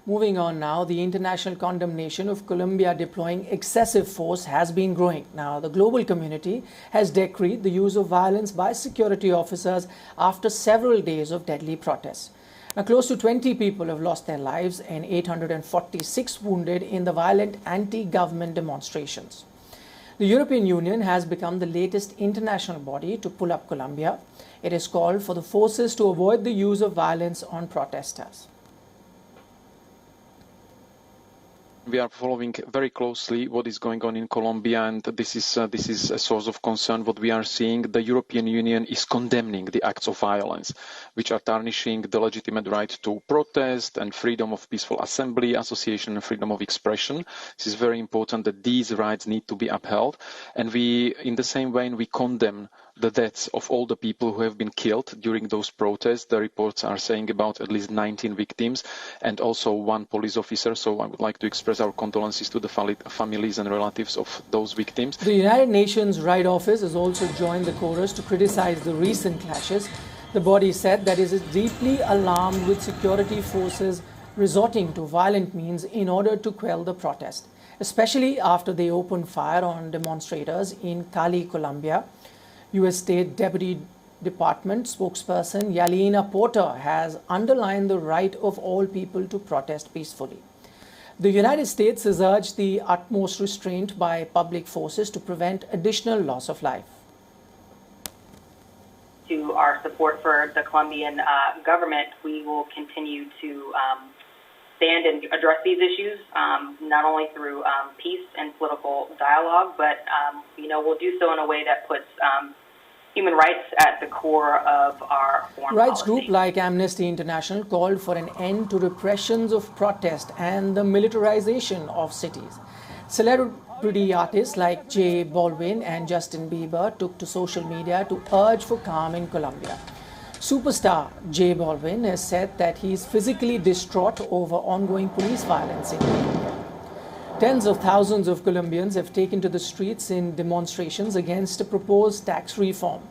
Moving on now, the international condemnation of Colombia deploying excessive force has been growing. Now, the global community has decried the use of violence by security officers after several days of deadly protests. Now, close to 20 people have lost their lives and 846 wounded in the violent anti-government demonstrations. The European Union has become the latest international body to pull up Colombia. It has called for the forces to avoid the use of violence on protesters. We are following very closely what is going on in Colombia, and this is a source of concern. What we are seeing, the European Union is condemning the acts of violence, which are tarnishing the legitimate right to protest and freedom of peaceful assembly, association, and freedom of expression. This is very important that these rights need to be upheld. And we, in the same way, we condemn the deaths of all the people who have been killed during those protests. The reports are saying about at least 19 victims and also one police officer. So I would like to express our condolences to the families and relatives of those victims. The United Nations Right Office has also joined the chorus to criticize the recent clashes. The body said that it is deeply alarmed with security forces resorting to violent means in order to quell the protest, especially after they opened fire on demonstrators in Cali, Colombia. U.S. State Deputy Department spokesperson Yelena Porter has underlined the right of all people to protest peacefully. The United States has urged the utmost restraint by public forces to prevent additional loss of life. To our support for the Colombian government, we will continue to stand and address these issues, not only through peace and political dialogue, but we'll do so in a way that puts human rights at the core of our foreign Rights policy. group like Amnesty International called for an end to repressions of protest and the militarization of cities. Celebrity artists like J Balvin and Justin Bieber took to social media to urge for calm in Colombia. Superstar J Balvin has said that he is physically distraught over ongoing police violence in Colombia. Tens of thousands of Colombians have taken to the streets in demonstrations against a proposed tax reform.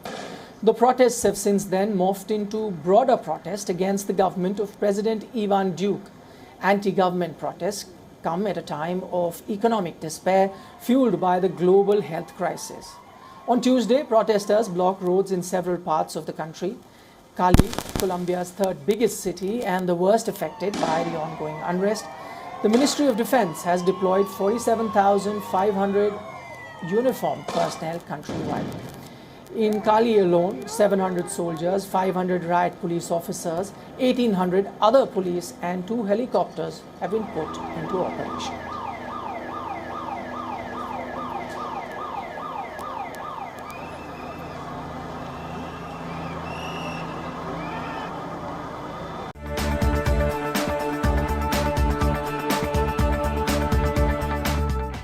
The protests have since then morphed into broader protest against the government of President Ivan Duque. Anti-government protests come at a time of economic despair fueled by the global health crisis. On Tuesday, protesters blocked roads in several parts of the country. Cali, Colombia's third biggest city and the worst affected by the ongoing unrest. The Ministry of Defense has deployed 47,500 uniformed personnel countrywide. In Cali alone, 700 soldiers, 500 riot police officers, 1,800 other police and 2 helicopters have been put into operation.